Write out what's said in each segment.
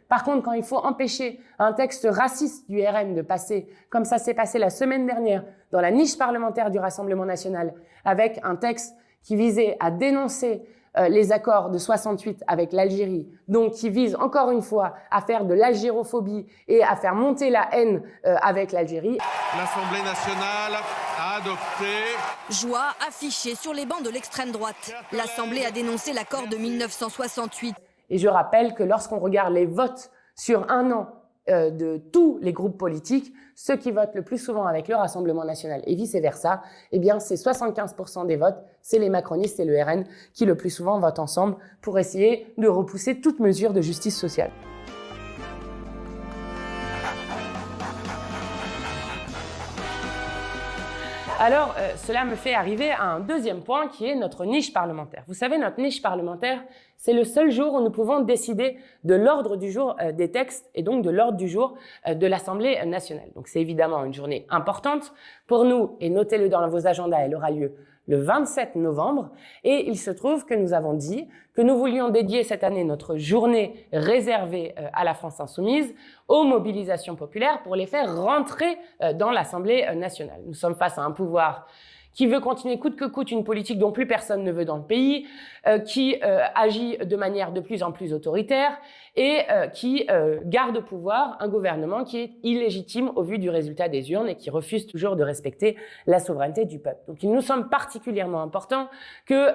Par contre, quand il faut empêcher un texte raciste du RN de passer, comme ça s'est passé la semaine dernière dans la niche parlementaire du Rassemblement national, avec un texte qui visait à dénoncer les accords de 68 avec l'Algérie, donc qui vise encore une fois à faire de l'algérophobie et à faire monter la haine avec l'Algérie. L'Assemblée nationale a adopté... Joie affichée sur les bancs de l'extrême droite. L'Assemblée a dénoncé l'accord de 1968. Et je rappelle que lorsqu'on regarde les votes sur un an de tous les groupes politiques, ceux qui votent le plus souvent avec le Rassemblement national et vice-versa, eh bien, c'est 75% des votes, c'est les macronistes et le RN qui le plus souvent votent ensemble pour essayer de repousser toute mesure de justice sociale. Alors, cela me fait arriver à un deuxième point qui est notre niche parlementaire. Vous savez, notre niche parlementaire, c'est le seul jour où nous pouvons décider de l'ordre du jour des textes et donc de l'ordre du jour de l'Assemblée nationale. Donc, c'est évidemment une journée importante pour nous et notez-le dans vos agendas, elle aura lieu le 27 novembre et il se trouve que nous avons dit que nous voulions dédier cette année notre journée réservée à la France insoumise aux mobilisations populaires pour les faire rentrer dans l'Assemblée nationale. Nous sommes face à un pouvoir qui veut continuer coûte que coûte une politique dont plus personne ne veut dans le pays, qui agit de manière de plus en plus autoritaire et qui garde au pouvoir un gouvernement qui est illégitime au vu du résultat des urnes et qui refuse toujours de respecter la souveraineté du peuple. Donc il nous semble particulièrement important que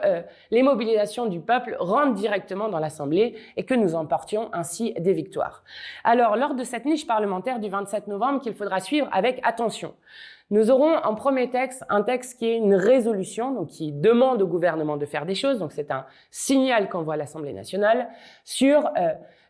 les mobilisations du peuple rentrent directement dans l'Assemblée et que nous emportions ainsi des victoires. Alors lors de cette niche parlementaire du 27 novembre qu'il faudra suivre avec attention, nous aurons en premier texte un texte qui est une résolution, donc qui demande au gouvernement de faire des choses, donc c'est un signal qu'envoie l'Assemblée nationale sur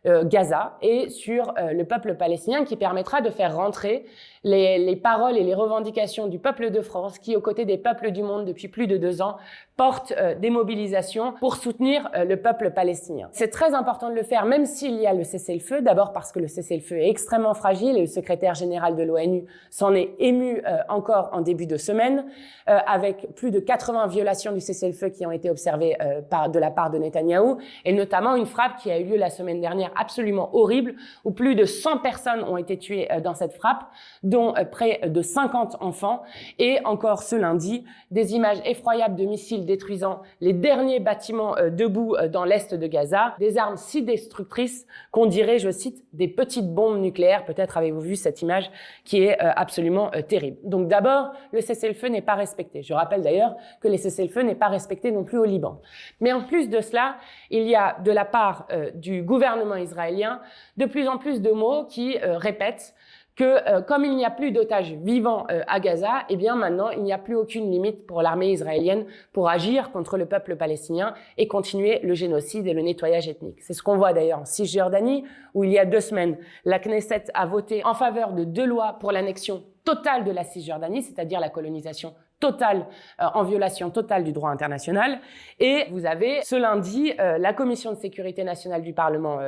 Gaza et sur le peuple palestinien qui permettra de faire rentrer les paroles et les revendications du peuple de France qui, aux côtés des peuples du monde depuis plus de 2 ans, portent des mobilisations pour soutenir le peuple palestinien. C'est très important de le faire, même s'il y a le cessez-le-feu, d'abord parce que le cessez-le-feu est extrêmement fragile et le secrétaire général de l'ONU s'en est ému encore en début de semaine, avec plus de 80 violations du cessez-le-feu qui ont été observées de la part de Netanyahou, et notamment une frappe qui a eu lieu la semaine dernière absolument horrible, où plus de 100 personnes ont été tuées dans cette frappe, dont près de 50 enfants, et encore ce lundi, des images effroyables de missiles détruisant les derniers bâtiments debout dans l'est de Gaza, des armes si destructrices qu'on dirait, je cite, des petites bombes nucléaires. Peut-être avez-vous vu cette image qui est absolument terrible. Donc d'abord, le cessez-le-feu n'est pas respecté. Je rappelle d'ailleurs que le cessez-le-feu n'est pas respecté non plus au Liban. Mais en plus de cela, il y a de la part du gouvernement israélien de plus en plus de mots qui répètent que comme il n'y a plus d'otages vivants à Gaza, eh bien maintenant il n'y a plus aucune limite pour l'armée israélienne pour agir contre le peuple palestinien et continuer le génocide et le nettoyage ethnique. C'est ce qu'on voit d'ailleurs en Cisjordanie, où il y a 2 semaines, la Knesset a voté en faveur de 2 lois pour l'annexion totale de la Cisjordanie, c'est-à-dire la colonisation totale, en violation totale du droit international. Et vous avez ce lundi la Commission de sécurité nationale du Parlement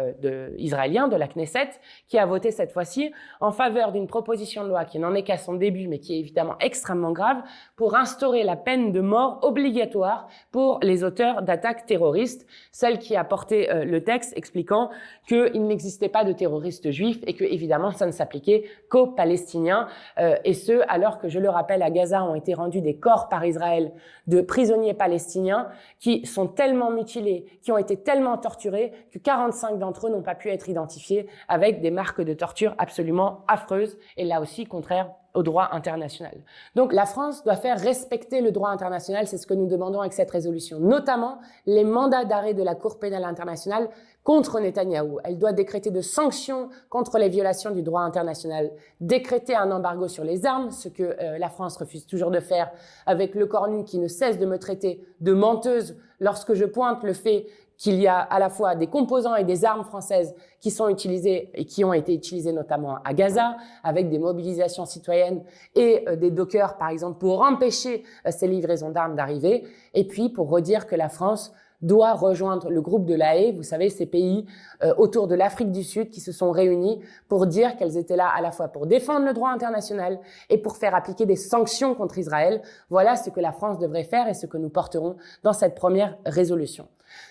israélien, de la Knesset, qui a voté cette fois-ci en faveur d'une proposition de loi qui n'en est qu'à son début, mais qui est évidemment extrêmement grave, pour instaurer la peine de mort obligatoire pour les auteurs d'attaques terroristes, celle qui a porté le texte expliquant qu'il n'existait pas de terroristes juifs et que, évidemment, ça ne s'appliquait qu'aux Palestiniens, et ce, alors que, je le rappelle, à Gaza ont été rendus des corps par Israël de prisonniers palestiniens qui sont tellement mutilés, qui ont été tellement torturés que 45 d'entre eux n'ont pas pu être identifiés avec des marques de torture absolument affreuses et là aussi contraires au droit international. Donc la France doit faire respecter le droit international, c'est ce que nous demandons avec cette résolution, notamment les mandats d'arrêt de la Cour pénale internationale contre Netanyahou. Elle doit décréter de sanctions contre les violations du droit international, décréter un embargo sur les armes, ce que la France refuse toujours de faire avec le Cornu qui ne cesse de me traiter de menteuse lorsque je pointe le fait qu'il y a à la fois des composants et des armes françaises qui sont utilisées et qui ont été utilisées notamment à Gaza, avec des mobilisations citoyennes et des dockers, par exemple, pour empêcher ces livraisons d'armes d'arriver. Et puis, pour redire que la France doit rejoindre le groupe de La Haye, vous savez, ces pays autour de l'Afrique du Sud qui se sont réunis pour dire qu'elles étaient là à la fois pour défendre le droit international et pour faire appliquer des sanctions contre Israël. Voilà ce que la France devrait faire et ce que nous porterons dans cette première résolution.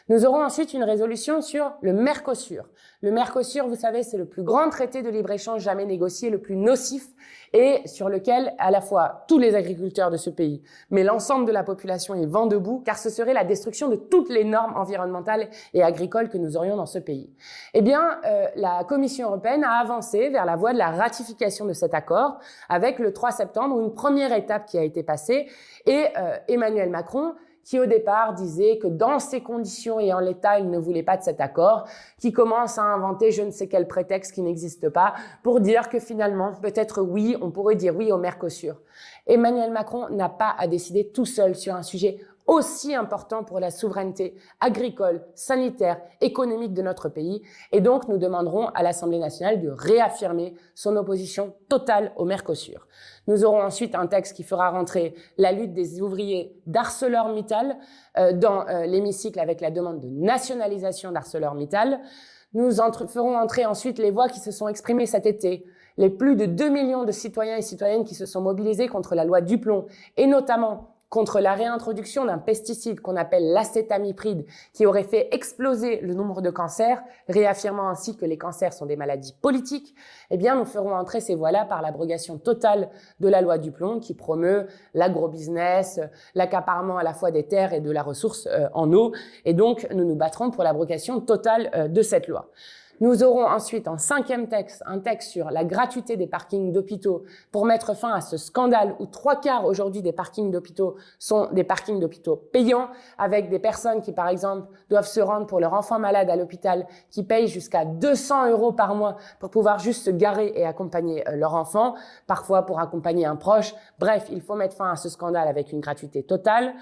Nous aurons ensuite une résolution sur le Mercosur. Le Mercosur, vous savez, c'est le plus grand traité de libre-échange jamais négocié, le plus nocif et sur lequel à la fois tous les agriculteurs de ce pays, mais l'ensemble de la population est vent debout, car ce serait la destruction de toutes les normes environnementales et agricoles que nous aurions dans ce pays. Eh bien, la Commission européenne a avancé vers la voie de la ratification de cet accord avec le 3 septembre, une première étape qui a été passée et Emmanuel Macron qui au départ disait que dans ces conditions et en l'état, il ne voulait pas de cet accord, qui commence à inventer je ne sais quel prétexte qui n'existe pas pour dire que finalement, peut-être oui, on pourrait dire oui au Mercosur. Emmanuel Macron n'a pas à décider tout seul sur un sujet aussi important pour la souveraineté agricole, sanitaire, économique de notre pays. Et donc, nous demanderons à l'Assemblée nationale de réaffirmer son opposition totale au Mercosur. Nous aurons ensuite un texte qui fera rentrer la lutte des ouvriers d'ArcelorMittal dans l'hémicycle avec la demande de nationalisation d'ArcelorMittal. Nous ferons entrer ensuite les voix qui se sont exprimées cet été, les plus de 2 millions de citoyens et citoyennes qui se sont mobilisés contre la loi Duplon et notamment contre la réintroduction d'un pesticide qu'on appelle l'acétamipride qui aurait fait exploser le nombre de cancers, réaffirmant ainsi que les cancers sont des maladies politiques, eh bien nous ferons entrer ces voix-là par l'abrogation totale de la loi Duplon qui promeut l'agrobusiness, l'accaparement à la fois des terres et de la ressource en eau. Et donc nous nous battrons pour l'abrogation totale de cette loi. Nous aurons ensuite en 5e texte, un texte sur la gratuité des parkings d'hôpitaux pour mettre fin à ce scandale où 3/4 aujourd'hui des parkings d'hôpitaux sont des parkings d'hôpitaux payants avec des personnes qui, par exemple, doivent se rendre pour leur enfant malade à l'hôpital qui payent jusqu'à 200 € par mois pour pouvoir juste se garer et accompagner leur enfant, parfois pour accompagner un proche. Bref, il faut mettre fin à ce scandale avec une gratuité totale.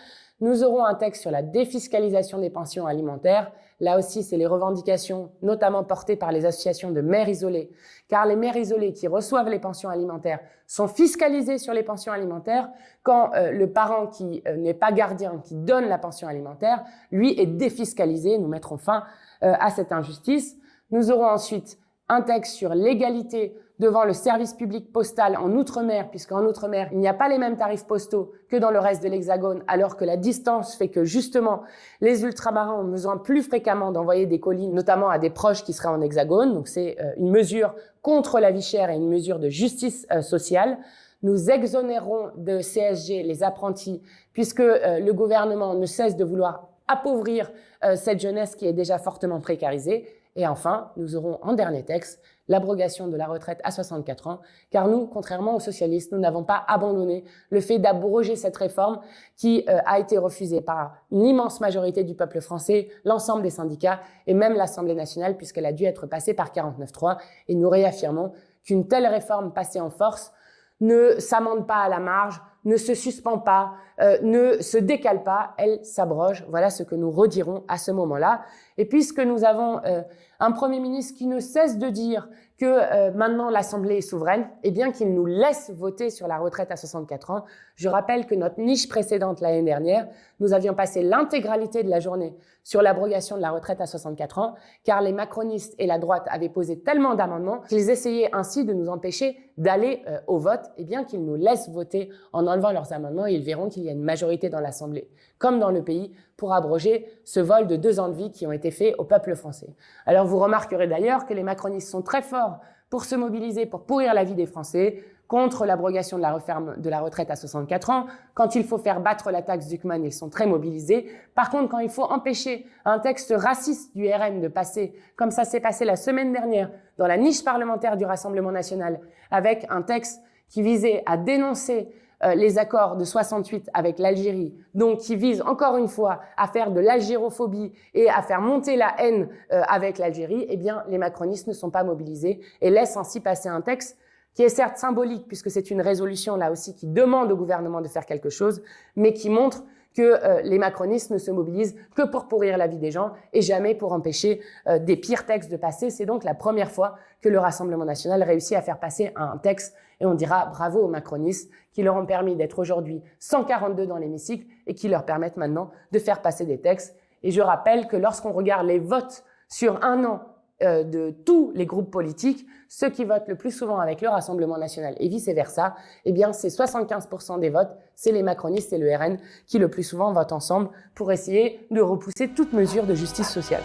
Nous aurons un texte sur la défiscalisation des pensions alimentaires. Là aussi, c'est les revendications, notamment portées par les associations de mères isolées, car les mères isolées qui reçoivent les pensions alimentaires sont fiscalisées sur les pensions alimentaires quand le parent qui n'est pas gardien, qui donne la pension alimentaire, lui est défiscalisé. Nous mettrons fin à cette injustice. Nous aurons ensuite un texte sur l'égalité devant le service public postal en Outre-mer, puisqu'en Outre-mer, il n'y a pas les mêmes tarifs postaux que dans le reste de l'Hexagone, alors que la distance fait que justement, les ultramarins ont besoin plus fréquemment d'envoyer des colis, notamment à des proches qui seraient en Hexagone. Donc c'est une mesure contre la vie chère et une mesure de justice sociale. Nous exonérons de CSG les apprentis, puisque le gouvernement ne cesse de vouloir appauvrir cette jeunesse qui est déjà fortement précarisée. Et enfin, nous aurons en dernier texte l'abrogation de la retraite à 64 ans, car nous, contrairement aux socialistes, nous n'avons pas abandonné le fait d'abroger cette réforme qui a été refusée par une immense majorité du peuple français, l'ensemble des syndicats et même l'Assemblée nationale, puisqu'elle a dû être passée par 49.3. Et nous réaffirmons qu'une telle réforme passée en force ne s'amende pas à la marge, ne se suspend pas, ne se décale pas, elle s'abroge. Voilà ce que nous redirons à ce moment-là. Et puisque nous avons un Premier ministre qui ne cesse de dire que maintenant l'Assemblée est souveraine, et bien qu'il nous laisse voter sur la retraite à 64 ans, je rappelle que notre niche précédente l'année dernière, nous avions passé l'intégralité de la journée sur l'abrogation de la retraite à 64 ans, car les macronistes et la droite avaient posé tellement d'amendements qu'ils essayaient ainsi de nous empêcher d'aller au vote, et bien qu'ils nous laissent voter en enlevant leurs amendements, ils verront qu'il y a une majorité dans l'Assemblée, comme dans le pays, pour abroger ce vol de 2 ans de vie qui ont été faits au peuple français. Alors vous remarquerez d'ailleurs que les macronistes sont très forts pour se mobiliser, pour pourrir la vie des Français, contre l'abrogation de la retraite à 64 ans. Quand il faut faire battre la taxe Zuckman, ils sont très mobilisés. Par contre, quand il faut empêcher un texte raciste du RN de passer, comme ça s'est passé la semaine dernière, dans la niche parlementaire du Rassemblement national, avec un texte qui visait à dénoncer les accords de 68 avec l'Algérie, donc qui vise encore une fois à faire de l'algérophobie et à faire monter la haine avec l'Algérie, eh bien les macronistes ne sont pas mobilisés et laissent ainsi passer un texte qui est certes symbolique puisque c'est une résolution là aussi qui demande au gouvernement de faire quelque chose, mais qui montre que les macronistes ne se mobilisent que pour pourrir la vie des gens et jamais pour empêcher des pires textes de passer. C'est donc la première fois que le Rassemblement national réussit à faire passer un texte et on dira bravo aux macronistes qui leur ont permis d'être aujourd'hui 142 dans l'hémicycle et qui leur permettent maintenant de faire passer des textes. Et je rappelle que lorsqu'on regarde les votes sur un an de tous les groupes politiques, ceux qui votent le plus souvent avec le Rassemblement national et vice-versa, eh bien, c'est 75% des votes, c'est les macronistes et le RN qui le plus souvent votent ensemble pour essayer de repousser toute mesure de justice sociale.